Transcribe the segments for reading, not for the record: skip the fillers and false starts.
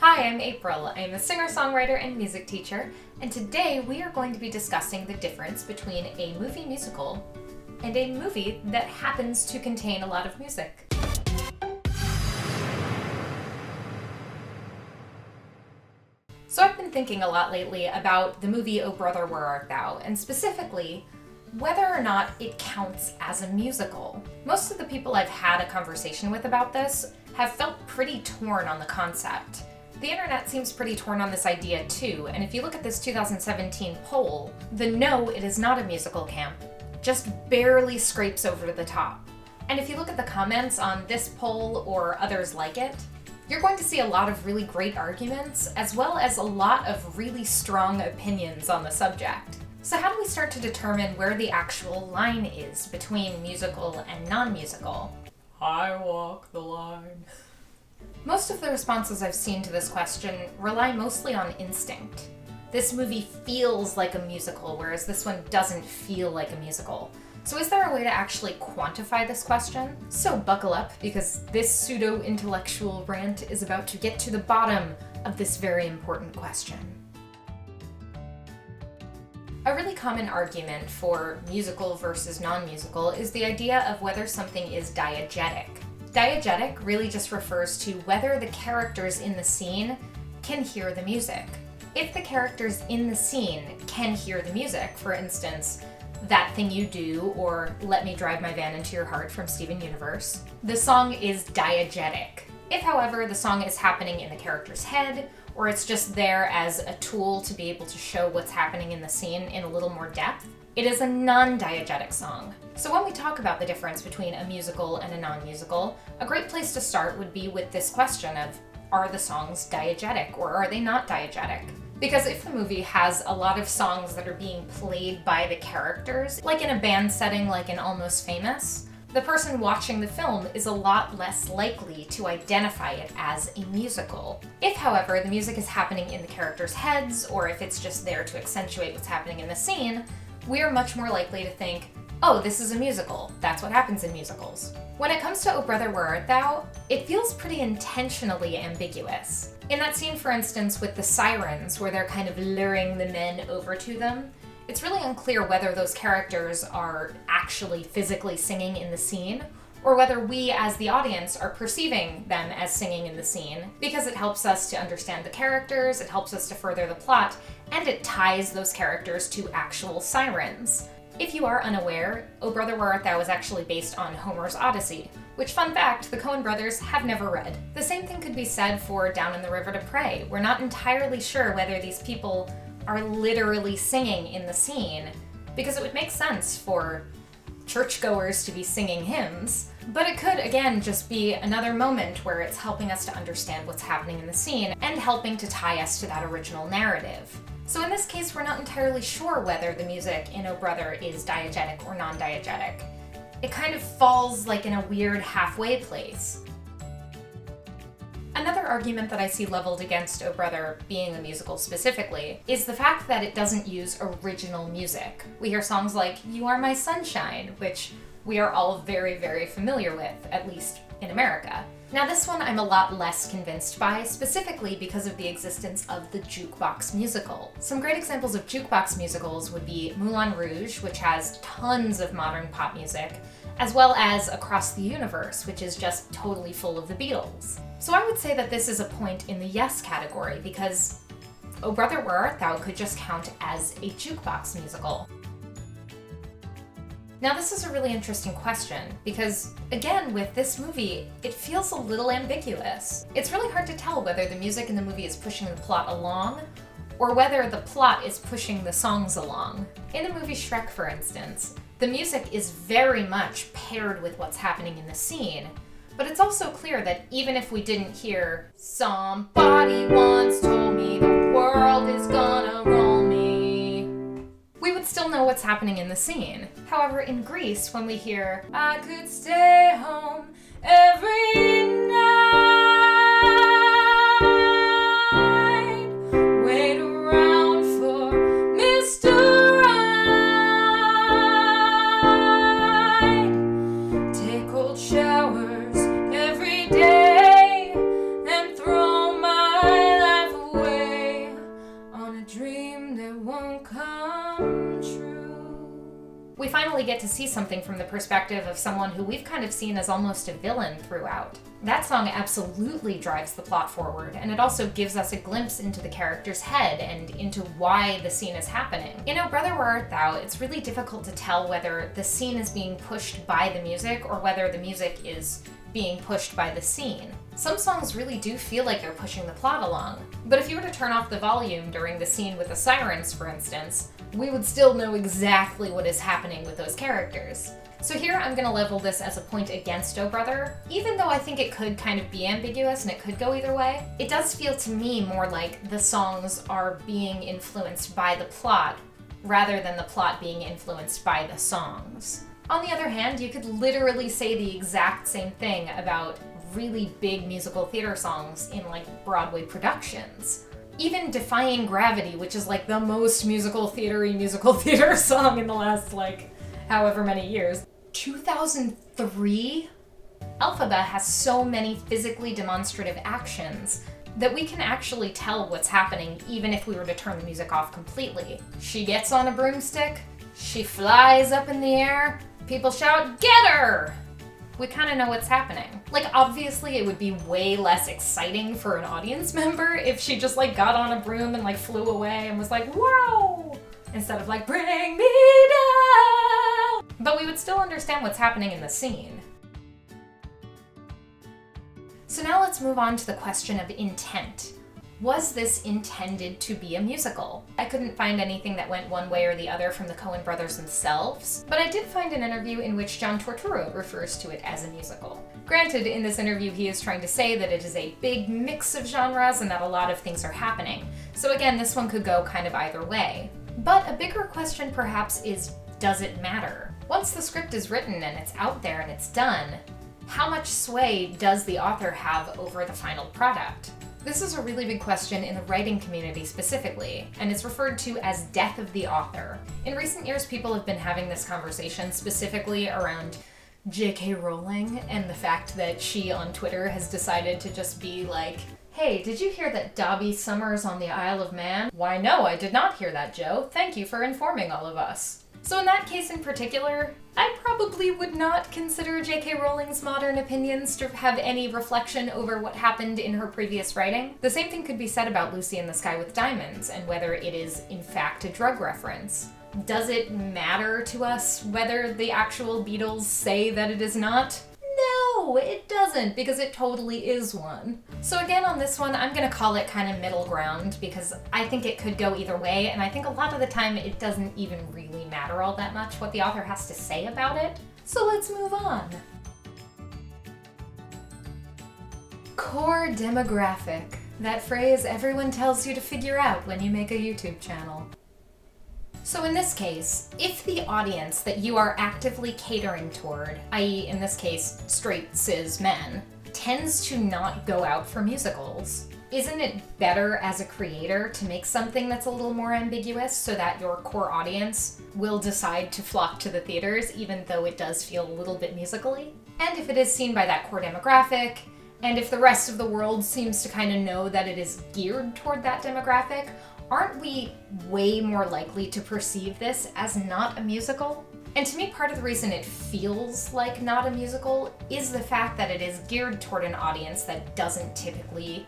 Hi, I'm April. I'm a singer-songwriter and music teacher, and today we are going to be discussing the difference between a movie musical and a movie that happens to contain a lot of music. So I've been thinking a lot lately about the movie Oh Brother, Where Art Thou, and specifically whether or not it counts as a musical. Most of the people I've had a conversation with about this have felt pretty torn on the concept. The internet seems pretty torn on this idea too, and if you look at this 2017 poll, the no, it is not a musical camp just barely scrapes over the top. And if you look at the comments on this poll or others like it, you're going to see a lot of really great arguments, as well as a lot of really strong opinions on the subject. So how do we start to determine where the actual line is between musical and non-musical? I walk the line. Most of the responses I've seen to this question rely mostly on instinct. This movie feels like a musical, whereas this one doesn't feel like a musical. So is there a way to actually quantify this question? So buckle up, because this pseudo-intellectual rant is about to get to the bottom of this very important question. A really common argument for musical versus non-musical is the idea of whether something is diegetic. Diegetic really just refers to whether the characters in the scene can hear the music. If the characters in the scene can hear the music, for instance, That Thing You Do or Let Me Drive My Van Into Your Heart from Steven Universe, the song is diegetic. If, however, the song is happening in the character's head, or it's just there as a tool to be able to show what's happening in the scene in a little more depth, it is a non-diegetic song. So when we talk about the difference between a musical and a non-musical, a great place to start would be with this question of, are the songs diegetic or are they not diegetic? Because if the movie has a lot of songs that are being played by the characters, like in a band setting like in Almost Famous, the person watching the film is a lot less likely to identify it as a musical. If, however, the music is happening in the characters' heads, or if it's just there to accentuate what's happening in the scene, we are much more likely to think, oh, this is a musical. That's what happens in musicals. When it comes to Oh Brother, Where Art Thou, it feels pretty intentionally ambiguous. In that scene, for instance, with the sirens, where they're kind of luring the men over to them, it's really unclear whether those characters are actually physically singing in the scene, or whether we as the audience are perceiving them as singing in the scene, because it helps us to understand the characters, it helps us to further the plot, and it ties those characters to actual sirens. If you are unaware, Oh Brother, Where Art Thou is actually based on Homer's Odyssey, which, fun fact, the Coen brothers have never read. The same thing could be said for Down in the River to Pray. We're not entirely sure whether these people are literally singing in the scene, because it would make sense for churchgoers to be singing hymns, but it could, again, just be another moment where it's helping us to understand what's happening in the scene and helping to tie us to that original narrative. So in this case, we're not entirely sure whether the music in Oh Brother is diegetic or non-diegetic. It kind of falls like in a weird halfway place. Another argument that I see leveled against Oh Brother being a musical specifically is the fact that it doesn't use original music. We hear songs like You Are My Sunshine, which we are all very, very familiar with, at least in America. Now this one I'm a lot less convinced by, specifically because of the existence of the Jukebox Musical. Some great examples of Jukebox musicals would be Moulin Rouge, which has tons of modern pop music, as well as Across the Universe, which is just totally full of the Beatles. So I would say that this is a point in the yes category, because Oh Brother, Where Art Thou could just count as a jukebox musical. Now this is a really interesting question, because again, with this movie, it feels a little ambiguous. It's really hard to tell whether the music in the movie is pushing the plot along, or whether the plot is pushing the songs along. In the movie Shrek, for instance, the music is very much paired with what's happening in the scene, but it's also clear that even if we didn't hear "Somebody once told me the world is gonna roll me," we would still know what's happening in the scene. However, in Grease, when we hear "I could stay home every night, wait around for Mr. Right, take cold showers every day, and throw my finally get to see something from the perspective of someone who we've kind of seen as almost a villain throughout. That song absolutely drives the plot forward, and it also gives us a glimpse into the character's head and into why the scene is happening. In O Brother, Where Art Thou, it's really difficult to tell whether the scene is being pushed by the music or whether the music is being pushed by the scene. Some songs really do feel like they're pushing the plot along, but if you were to turn off the volume during the scene with the sirens, for instance, we would still know exactly what is happening with those characters. So here I'm gonna level this as a point against O Brother. Even though I think it could kind of be ambiguous and it could go either way, it does feel to me more like the songs are being influenced by the plot rather than the plot being influenced by the songs. On the other hand, you could literally say the exact same thing about really big musical theater songs in like Broadway productions. Even Defying Gravity, which is like the most musical theater song in the last like however many years. 2003? Elphaba has so many physically demonstrative actions that we can actually tell what's happening even if we were to turn the music off completely. She gets on a broomstick, she flies up in the air, people shout, "Get her!" We kind of know what's happening. Like, obviously it would be way less exciting for an audience member if she just like got on a broom and like flew away and was like, "Whoa!" instead of like, "Bring me down!" But we would still understand what's happening in the scene. So now let's move on to the question of intent. Was this intended to be a musical? I couldn't find anything that went one way or the other from the Coen brothers themselves, but I did find an interview in which John Turturro refers to it as a musical. Granted, in this interview he is trying to say that it is a big mix of genres and that a lot of things are happening. So again, this one could go kind of either way. But a bigger question perhaps is, does it matter? Once the script is written and it's out there and it's done, how much sway does the author have over the final product? This is a really big question in the writing community specifically, and it's referred to as death of the author. In recent years, people have been having this conversation specifically around J.K. Rowling and the fact that she on Twitter has decided to just be like, "Hey, did you hear that Dobby Summers on the Isle of Man?" "Why no, I did not hear that, Joe. Thank you for informing all of us." So in that case in particular, I probably would not consider J.K. Rowling's modern opinions to have any reflection over what happened in her previous writing. The same thing could be said about Lucy in the Sky with Diamonds and whether it is in fact a drug reference. Does it matter to us whether the actual Beatles say that it is not? No, it doesn't, because it totally is one. So again, on this one, I'm gonna call it kind of middle ground because I think it could go either way, and I think a lot of the time it doesn't even really matter all that much what the author has to say about it. So let's move on. Core demographic. That phrase everyone tells you to figure out when you make a YouTube channel. So in this case, if the audience that you are actively catering toward, i.e. in this case, straight cis men, tends to not go out for musicals, isn't it better as a creator to make something that's a little more ambiguous so that your core audience will decide to flock to the theaters even though it does feel a little bit musically? And if it is seen by that core demographic, and if the rest of the world seems to kind of know that it is geared toward that demographic, aren't we way more likely to perceive this as not a musical? And to me, part of the reason it feels like not a musical is the fact that it is geared toward an audience that doesn't typically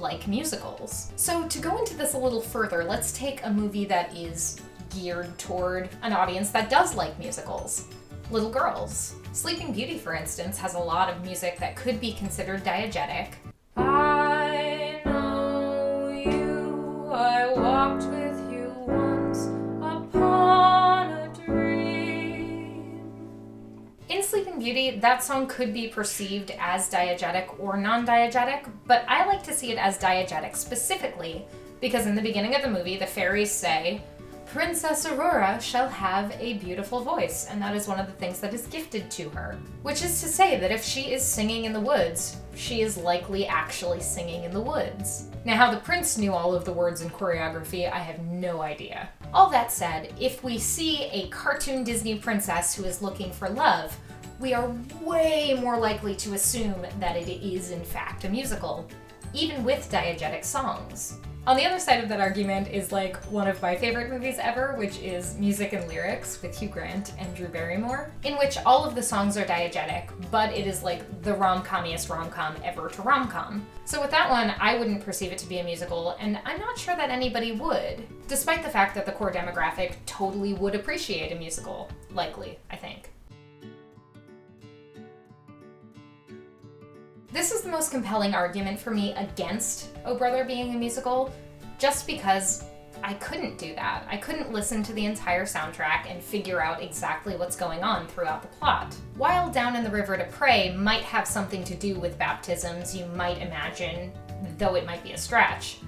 like musicals. So to go into this a little further, let's take a movie that is geared toward an audience that does like musicals. Little girls. Sleeping Beauty, for instance, has a lot of music that could be considered diegetic. I know you, I walked with you once upon a dream. In Sleeping Beauty, that song could be perceived as diegetic or non-diegetic, but I like to see it as diegetic specifically because in the beginning of the movie, the fairies say, "Princess Aurora shall have a beautiful voice," and that is one of the things that is gifted to her. Which is to say that if she is singing in the woods, she is likely actually singing in the woods. Now how the prince knew all of the words and choreography, I have no idea. All that said, if we see a cartoon Disney princess who is looking for love, we are way more likely to assume that it is in fact a musical, even with diegetic songs. On the other side of that argument is like one of my favorite movies ever, which is Music and Lyrics with Hugh Grant and Drew Barrymore, in which all of the songs are diegetic, but it is like the rom-commiest rom-com ever to rom-com. So with that one, I wouldn't perceive it to be a musical, and I'm not sure that anybody would, despite the fact that the core demographic totally would appreciate a musical. Likely, I think. This is the most compelling argument for me against Oh Brother being a musical, just because I couldn't do that. I couldn't listen to the entire soundtrack and figure out exactly what's going on throughout the plot. While Down in the River to Pray might have something to do with baptisms, you might imagine, though it might be a stretch,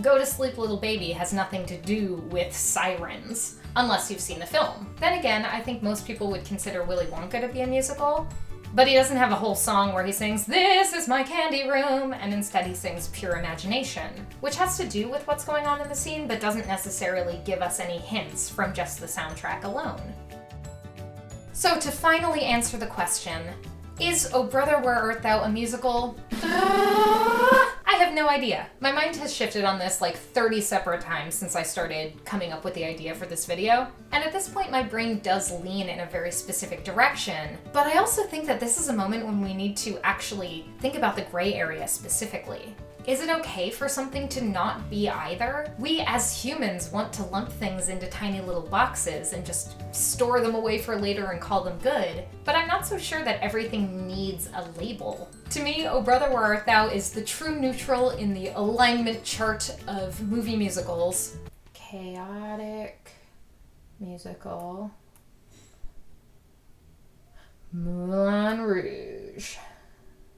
Go to Sleep Little Baby has nothing to do with sirens, unless you've seen the film. Then again, I think most people would consider Willy Wonka to be a musical, but he doesn't have a whole song where he sings, "This is my candy room," and instead he sings Pure Imagination, which has to do with what's going on in the scene, but doesn't necessarily give us any hints from just the soundtrack alone. So to finally answer the question, is Oh Brother Where Art Thou a musical? I have no idea. My mind has shifted on this like 30 separate times since I started coming up with the idea for this video. And at this point, my brain does lean in a very specific direction. But I also think that this is a moment when we need to actually think about the gray area specifically. Is it okay for something to not be either? We as humans want to lump things into tiny little boxes and just store them away for later and call them good, but I'm not so sure that everything needs a label. To me, Oh Brother Where Art Thou is the true neutral in the alignment chart of movie musicals. Chaotic musical. Moulin Rouge.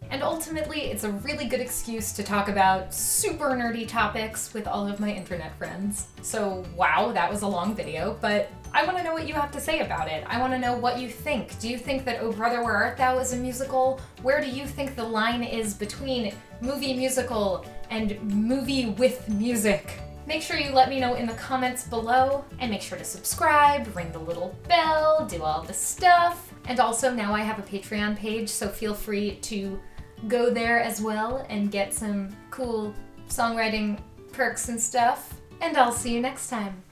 And ultimately, it's a really good excuse to talk about super nerdy topics with all of my internet friends. So wow, that was a long video, but I want to know what you have to say about it. I want to know what you think. Do you think that Oh Brother Where Art Thou is a musical? Where do you think the line is between movie musical and movie with music? Make sure you let me know in the comments below, and make sure to subscribe, ring the little bell, do all the stuff. And also now I have a Patreon page, so feel free to go there as well and get some cool songwriting perks and stuff. And I'll see you next time.